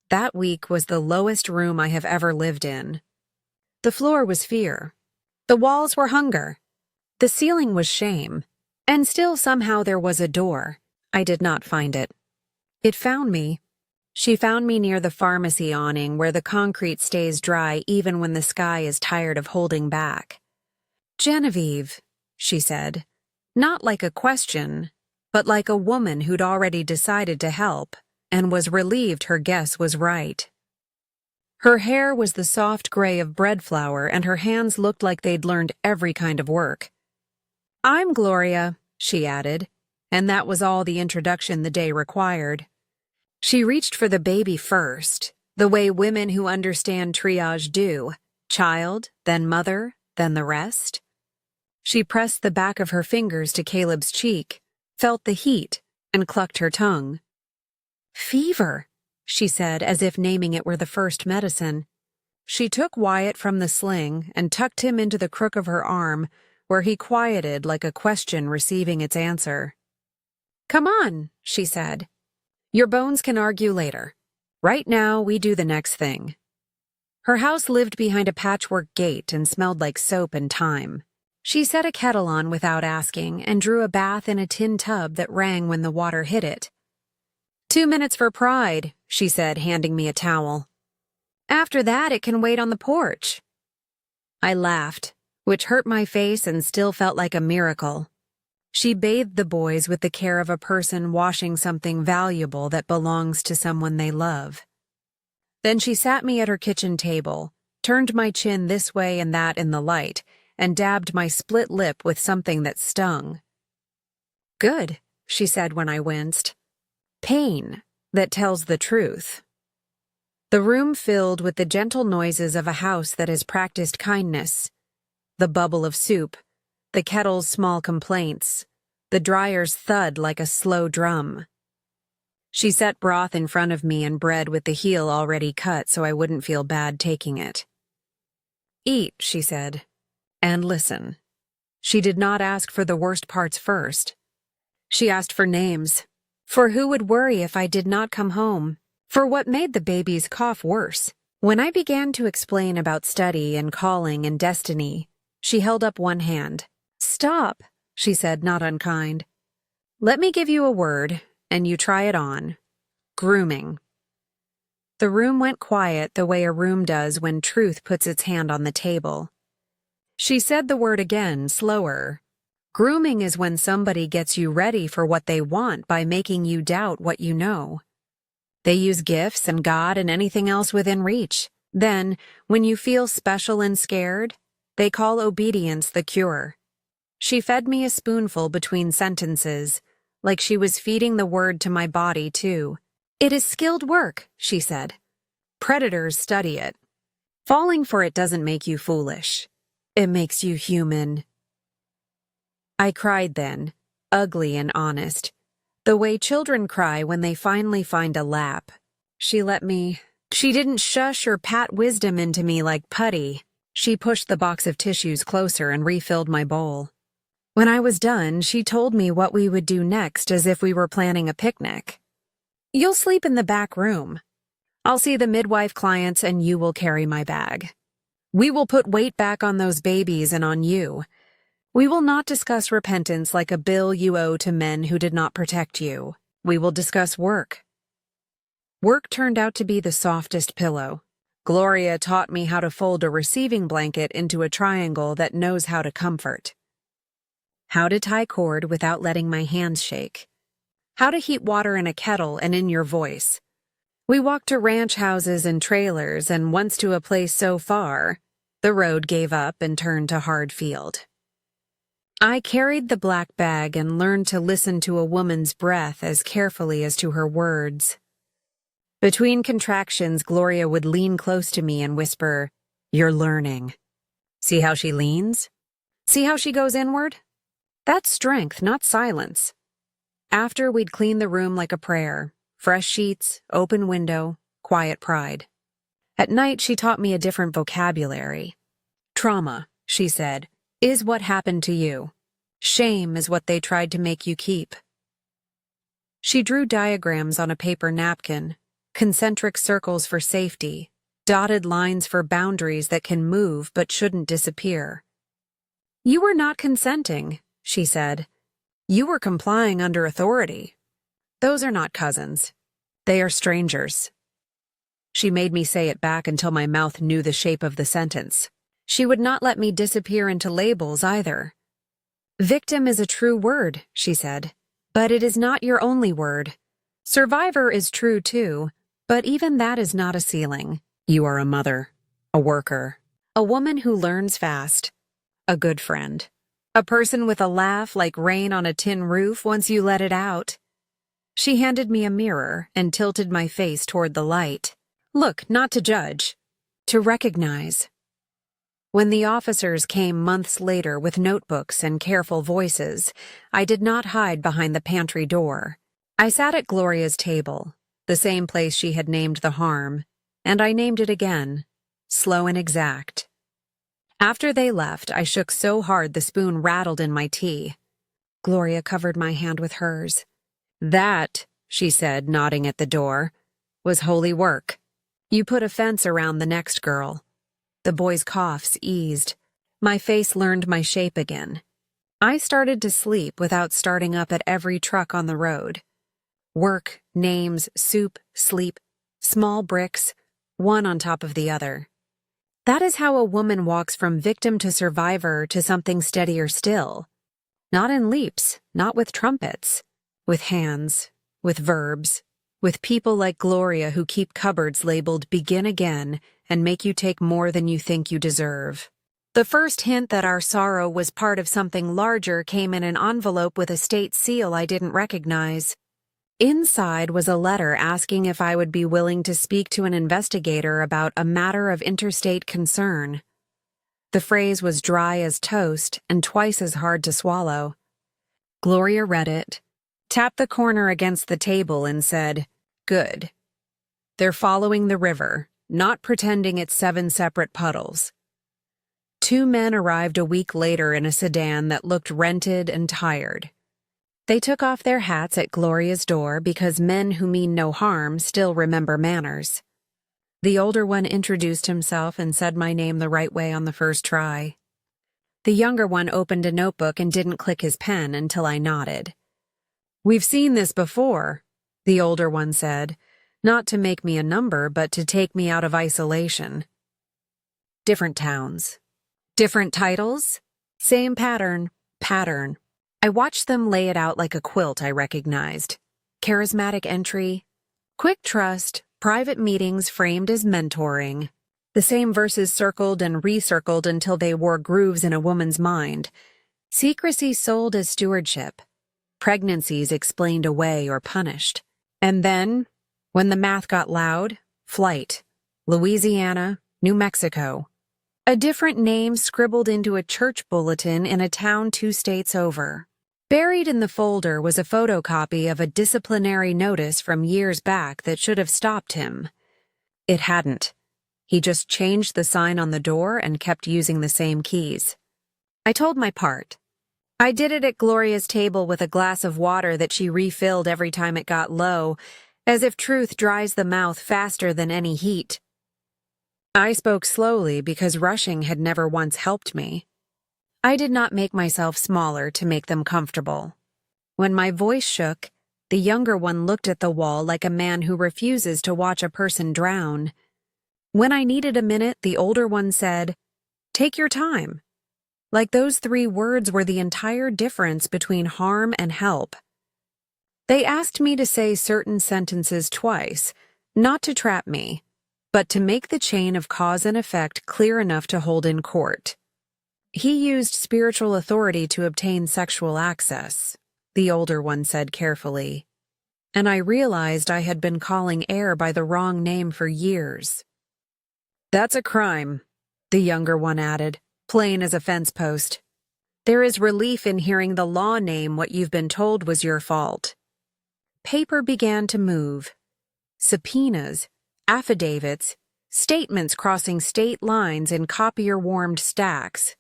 That week was the lowest room I have ever lived in. The floor was fear. The walls were hunger. The ceiling was shame. And still somehow there was a door. I did not find it. It found me. She found me near the pharmacy awning where the concrete stays dry even when the sky is tired of holding back. "Genevieve," she said, not like a question, but like a woman who'd already decided to help and was relieved her guess was right. Her hair was the soft gray of bread flour and her hands looked like they'd learned every kind of work. "I'm Gloria," she added, and that was all the introduction the day required. She reached for the baby first, the way women who understand triage do, child, then mother, then the rest. She pressed the back of her fingers to Caleb's cheek, felt the heat, and clucked her tongue. "Fever," she said, as if naming it were the first medicine. She took Wyatt from the sling and tucked him into the crook of her arm, where he quieted like a question receiving its answer. "Come on," she said. "Your bones can argue later. Right now, we do the next thing." Her house lived behind a patchwork gate and smelled like soap and thyme. She set a kettle on without asking and drew a bath in a tin tub that rang when the water hit it. "2 minutes for pride," she said, handing me a towel. "After that, it can wait on the porch." I laughed, which hurt my face and still felt like a miracle. She bathed the boys with the care of a person washing something valuable that belongs to someone they love. Then she sat me at her kitchen table, turned my chin this way and that in the light, and dabbed my split lip with something that stung. "Good," she said when I winced. "Pain that tells the truth." The room filled with the gentle noises of a house that has practiced kindness. The bubble of soup, the kettle's small complaints, the dryer's thud like a slow drum. She set broth in front of me and bread with the heel already cut so I wouldn't feel bad taking it. "Eat," she said, "and listen." She did not ask for the worst parts first. She asked for names, for who would worry if I did not come home, for what made the baby's cough worse. When I began to explain about study and calling and destiny, she held up one hand. "Stop," she said, not unkind. "Let me give you a word, and you try it on. Grooming." The room went quiet the way a room does when truth puts its hand on the table. She said the word again, slower. Grooming is when somebody gets you ready for what they want by making you doubt what you know. They use gifts and God and anything else within reach. Then, when you feel special and scared, they call obedience the cure. She fed me a spoonful between sentences, like she was feeding the word to my body, too. "It is skilled work," she said. "Predators study it. Falling for it doesn't make you foolish. It makes you human." I cried then, ugly and honest, the way children cry when they finally find a lap. She didn't shush or pat wisdom into me like putty. She pushed the box of tissues closer and refilled my bowl. When I was done, she told me what we would do next as if we were planning a picnic. "You'll sleep in the back room. I'll see the midwife clients and you will carry my bag. We will put weight back on those babies and on you. We will not discuss repentance like a bill you owe to men who did not protect you. We will discuss work." Work turned out to be the softest pillow. Gloria taught me how to fold a receiving blanket into a triangle that knows how to comfort. How to tie cord without letting my hands shake. How to heat water in a kettle and in your voice. We walked to ranch houses and trailers, and once to a place so far, the road gave up and turned to hard field. I carried the black bag and learned to listen to a woman's breath as carefully as to her words. Between contractions, Gloria would lean close to me and whisper, "You're learning. See how she leans? See how she goes inward? That's strength, not silence." After, we'd clean the room like a prayer. Fresh sheets, open window, quiet pride. At night, she taught me a different vocabulary. Trauma, she said, is what happened to you. Shame is what they tried to make you keep. She drew diagrams on a paper napkin, concentric circles for safety, dotted lines for boundaries that can move but shouldn't disappear. You were not consenting, she said. You were complying under authority. Those are not cousins. They are strangers. She made me say it back until my mouth knew the shape of the sentence. She would not let me disappear into labels either. Victim is a true word, she said, but it is not your only word. Survivor is true too, but even that is not a ceiling. You are a mother, a worker, a woman who learns fast, a good friend, a person with a laugh like rain on a tin roof once you let it out. She handed me a mirror and tilted my face toward the light. Look, not to judge, to recognize. When the officers came months later with notebooks and careful voices, I did not hide behind the pantry door. I sat at Gloria's table, the same place she had named the harm, and I named it again, slow and exact. After they left, I shook so hard the spoon rattled in my tea. Gloria covered my hand with hers. That, she said, nodding at the door, was holy work. You put a fence around the next girl. The boys' coughs eased. My face learned my shape again. I started to sleep without starting up at every truck on the road. Work, names, soup, sleep, small bricks, one on top of the other. That is how a woman walks from victim to survivor to something steadier still. Not in leaps, not with trumpets. With hands, with verbs, with people like Gloria who keep cupboards labeled "Begin Again" and make you take more than you think you deserve. The first hint that our sorrow was part of something larger came in an envelope with a state seal I didn't recognize. Inside was a letter asking if I would be willing to speak to an investigator about a matter of interstate concern. The phrase was dry as toast and twice as hard to swallow. Gloria read it, tapped the corner against the table and said, "Good. They're following the river, not pretending it's 7 separate puddles." 2 men arrived a week later in a sedan that looked rented and tired. They took off their hats at Gloria's door because men who mean no harm still remember manners. The older one introduced himself and said my name the right way on the first try. The younger one opened a notebook and didn't click his pen until I nodded. "We've seen this before," the older one said, not to make me a number, but to take me out of isolation. Different towns. Different titles? Same pattern. I watched them lay it out like a quilt I recognized. Charismatic entry, quick trust, private meetings framed as mentoring. The same verses circled and recircled until they wore grooves in a woman's mind. Secrecy sold as stewardship. Pregnancies explained away or punished. And then, when the math got loud, flight. Louisiana, New Mexico. A different name scribbled into a church bulletin in a town 2 states over. Buried in the folder was a photocopy of a disciplinary notice from years back that should have stopped him. It hadn't. He just changed the sign on the door and kept using the same keys. I told my part. I did it at Gloria's table with a glass of water that she refilled every time it got low, as if truth dries the mouth faster than any heat. I spoke slowly because rushing had never once helped me. I did not make myself smaller to make them comfortable. When my voice shook, the younger one looked at the wall like a man who refuses to watch a person drown. When I needed a minute, the older one said, "Take your time." Like those 3 words were the entire difference between harm and help. They asked me to say certain sentences twice, not to trap me, but to make the chain of cause and effect clear enough to hold in court. He used spiritual authority to obtain sexual access, the older one said carefully, and I realized I had been calling air by the wrong name for years. "That's a crime," the younger one added, plain as a fence post. "There is relief in hearing the law name what you've been told was your fault." Paper began to move. Subpoenas, affidavits, statements crossing state lines in copier-warmed stacks.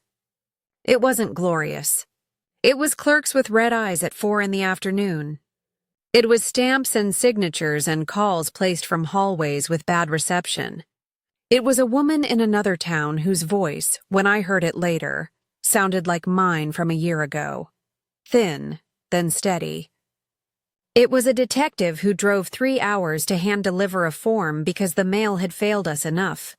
It wasn't glorious. It was clerks with red eyes at 4 in the afternoon. It was stamps and signatures and calls placed from hallways with bad reception. It was a woman in another town whose voice, when I heard it later, sounded like mine from a year ago. Thin, then steady. It was a detective who drove 3 hours to hand-deliver a form because the mail had failed us enough.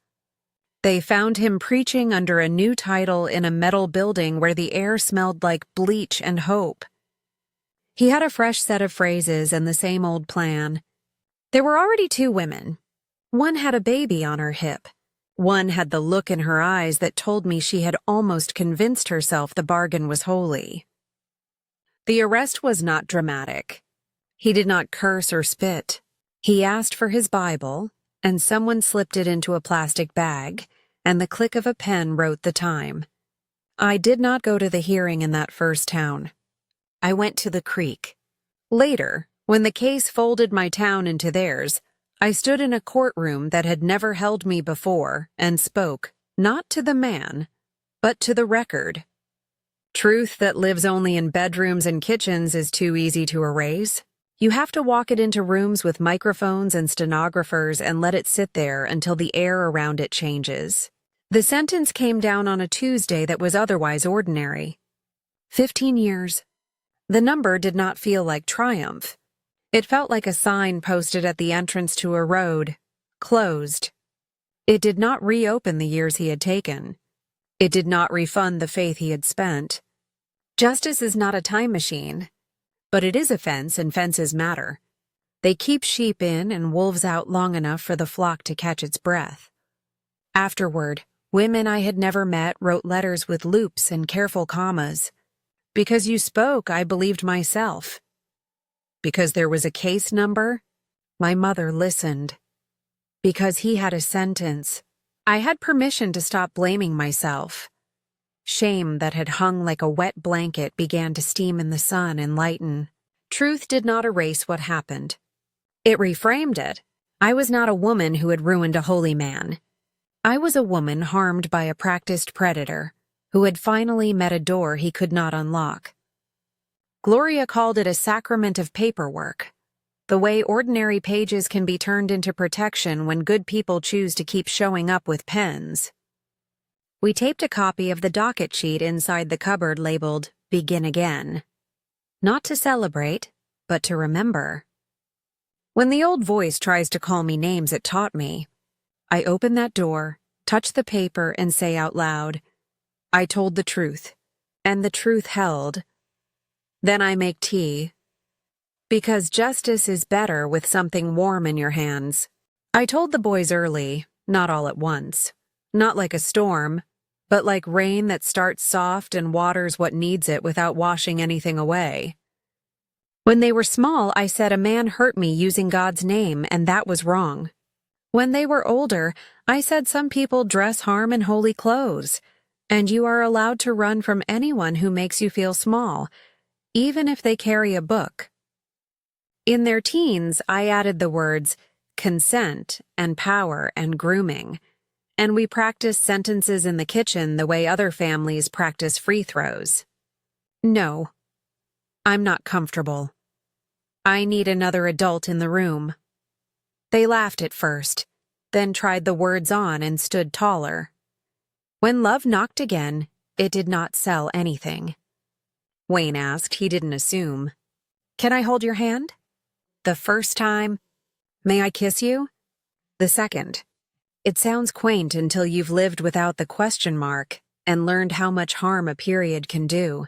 They found him preaching under a new title in a metal building where the air smelled like bleach and hope. He had a fresh set of phrases and the same old plan. There were already 2 women. One had a baby on her hip. One had the look in her eyes that told me she had almost convinced herself the bargain was holy. The arrest was not dramatic. He did not curse or spit. He asked for his Bible, and someone slipped it into a plastic bag, and the click of a pen wrote the time. I did not go to the hearing in that first town. I went to the creek. Later, when the case folded my town into theirs, I stood in a courtroom that had never held me before and spoke, not to the man, but to the record. Truth that lives only in bedrooms and kitchens is too easy to erase. You have to walk it into rooms with microphones and stenographers and let it sit there until the air around it changes. The sentence came down on a Tuesday that was otherwise ordinary. 15 years. The number did not feel like triumph. It felt like a sign posted at the entrance to a road, closed. It did not reopen the years he had taken. It did not refund the faith he had spent. Justice is not a time machine. But it is a fence, and fences matter. They keep sheep in and wolves out long enough for the flock to catch its breath. Afterward, women I had never met wrote letters with loops and careful commas. Because you spoke, I believed myself. Because there was a case number, my mother listened. Because he had a sentence, I had permission to stop blaming myself. Shame that had hung like a wet blanket began to steam in the sun and lighten. Truth did not erase what happened. It reframed it. I was not a woman who had ruined a holy man. I was a woman harmed by a practiced predator who had finally met a door he could not unlock. Gloria called it a sacrament of paperwork, the way ordinary pages can be turned into protection when good people choose to keep showing up with pens. We taped a copy of the docket sheet inside the cupboard labeled, "Begin Again." Not to celebrate, but to remember. When the old voice tries to call me names it taught me, I open that door, touch the paper, and say out loud, "I told the truth, and the truth held." Then I make tea. Because justice is better with something warm in your hands. I told the boys early, not all at once. Not like a storm, but like rain that starts soft and waters what needs it without washing anything away. When they were small, I said a man hurt me using God's name, and that was wrong. When they were older, I said some people dress harm in holy clothes, and you are allowed to run from anyone who makes you feel small, even if they carry a book. In their teens, I added the words consent and power and grooming, and we practiced sentences in the kitchen the way other families practice free throws. No, I'm not comfortable. I need another adult in the room. They laughed at first, then tried the words on and stood taller. When love knocked again, it did not sell anything. Wayne asked, he didn't assume. "Can I hold your hand?" The first time. "May I kiss you?" The second. It sounds quaint until you've lived without the question mark and learned how much harm a period can do.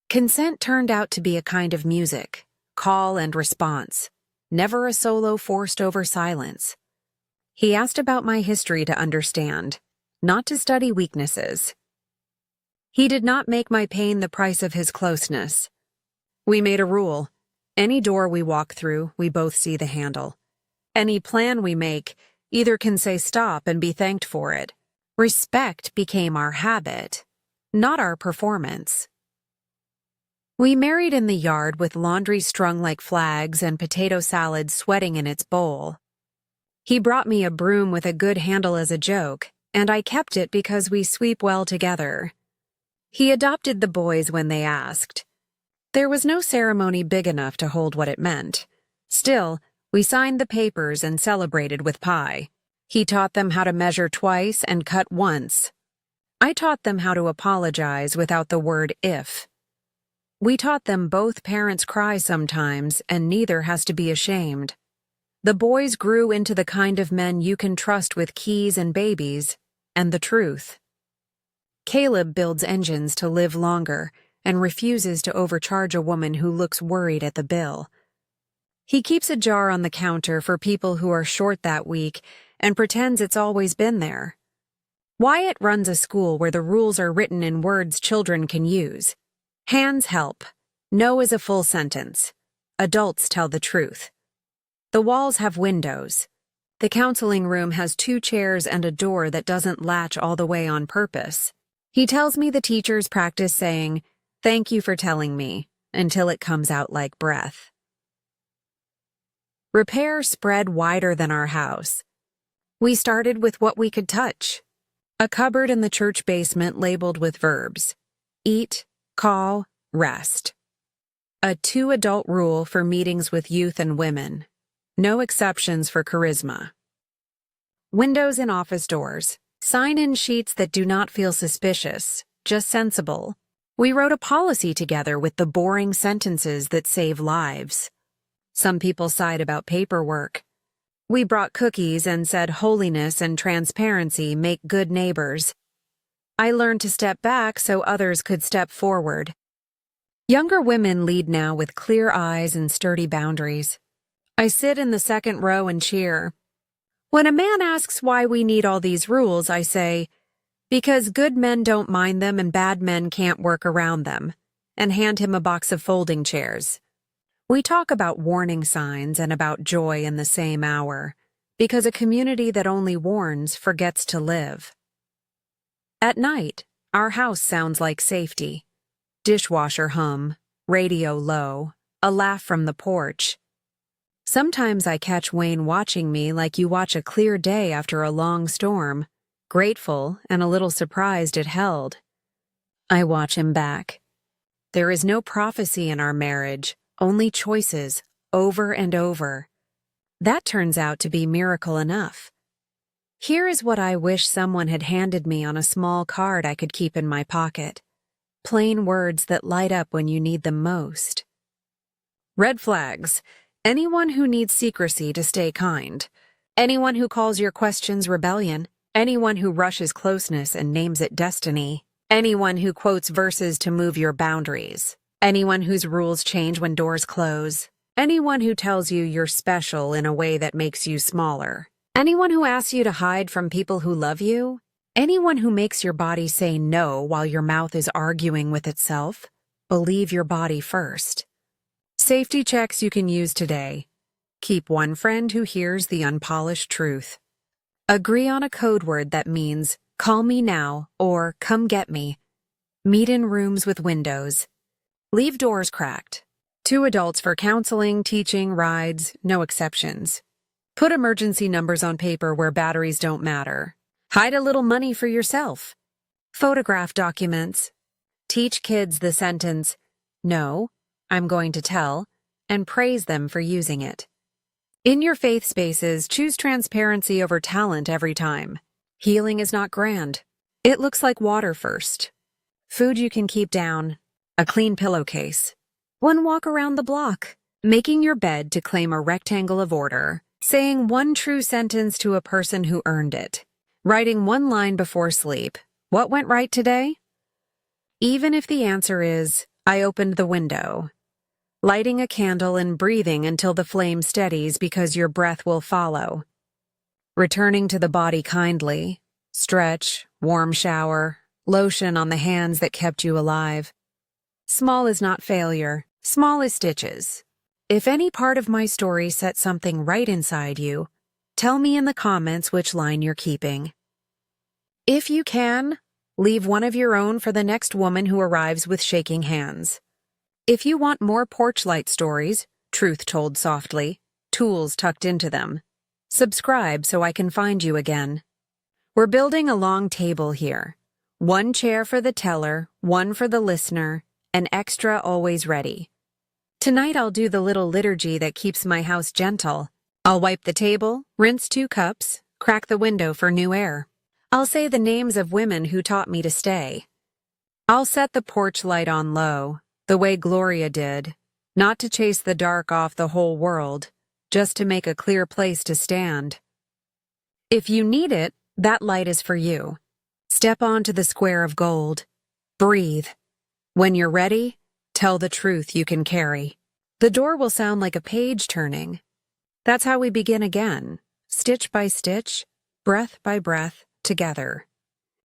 Consent turned out to be a kind of music, call and response, never a solo forced over silence. He asked about my history to understand, not to study weaknesses. He did not make my pain the price of his closeness. We made a rule. Any door we walk through, we both see the handle. Any plan we make either can say stop and be thanked for it. Respect became our habit, not our performance. We married in the yard with laundry strung like flags and potato salad sweating in its bowl. He brought me a broom with a good handle as a joke, and I kept it because we sweep well together. He adopted the boys when they asked. There was no ceremony big enough to hold what it meant. Still, we signed the papers and celebrated with pie. He taught them how to measure twice and cut once. I taught them how to apologize without the word if. We taught them both parents cry sometimes and neither has to be ashamed. The boys grew into the kind of men you can trust with keys and babies, and the truth. Caleb builds engines to live longer and refuses to overcharge a woman who looks worried at the bill. He keeps a jar on the counter for people who are short that week and pretends it's always been there. Wyatt runs a school where the rules are written in words children can use. Hands help. No is a full sentence. Adults tell the truth. The walls have windows. The counseling room has 2 chairs and a door that doesn't latch all the way on purpose. He tells me the teachers practice saying, "Thank you for telling me," until it comes out like breath. Repair spread wider than our house. We started with what we could touch. A cupboard in the church basement labeled with verbs. Eat, call, rest. A 2-adult rule for meetings with youth and women. No exceptions for charisma. Windows in office doors. Sign-in sheets that do not feel suspicious, just sensible. We wrote a policy together with the boring sentences that save lives. Some people sighed about paperwork. We brought cookies and said holiness and transparency make good neighbors. I learned to step back so others could step forward. Younger women lead now with clear eyes and sturdy boundaries. I sit in the second row and cheer. When a man asks why we need all these rules, I say, because good men don't mind them and bad men can't work around them, and hand him a box of folding chairs. We talk about warning signs and about joy in the same hour, because a community that only warns forgets to live. At night, our house sounds like safety. Dishwasher hum, radio low, a laugh from the porch. Sometimes I catch Wayne watching me like you watch a clear day after a long storm, grateful and a little surprised it held. I watch him back. There is no prophecy in our marriage, only choices, over and over. That turns out to be miracle enough. Here is what I wish someone had handed me on a small card I could keep in my pocket. Plain words that light up when you need them most. Red flags. Anyone who needs secrecy to stay kind. Anyone who calls your questions rebellion. Anyone who rushes closeness and names it destiny. Anyone who quotes verses to move your boundaries. Anyone whose rules change when doors close. Anyone who tells you you're special in a way that makes you smaller. Anyone who asks you to hide from people who love you. Anyone who makes your body say no while your mouth is arguing with itself. Believe your body first. Safety checks you can use today. Keep one friend who hears the unpolished truth. Agree on a code word that means, call me now or come get me. Meet in rooms with windows. Leave doors cracked. 2 adults for counseling, teaching, rides, no exceptions. Put emergency numbers on paper where batteries don't matter. Hide a little money for yourself. Photograph documents. Teach kids the sentence, no, I'm going to tell, and praise them for using it. In your faith spaces, choose transparency over talent every time. Healing is not grand. It looks like water first. Food you can keep down. A clean pillowcase. One walk around the block. Making your bed to claim a rectangle of order. Saying one true sentence to a person who earned it. Writing one line before sleep. What went right today? Even if the answer is, I opened the window. Lighting a candle and breathing until the flame steadies because your breath will follow. Returning to the body kindly. Stretch, warm shower, lotion on the hands that kept you alive. Small is not failure. Small is stitches. If any part of my story set something right inside you, tell me in the comments which line you're keeping. If you can, leave one of your own for the next woman who arrives with shaking hands. If you want more porch light stories, truth told softly, tools tucked into them, subscribe so I can find you again. We're building a long table here. One chair for the teller, one for the listener, an extra always ready. Tonight I'll do the little liturgy that keeps my house gentle. I'll wipe the table, rinse 2 cups, crack the window for new air. I'll say the names of women who taught me to stay. I'll set the porch light on low, the way Gloria did, not to chase the dark off the whole world, just to make a clear place to stand. If you need it, that light is for you. Step onto the square of gold. Breathe. When you're ready, tell the truth you can carry. The door will sound like a page turning. That's how we begin again, stitch by stitch, breath by breath, together.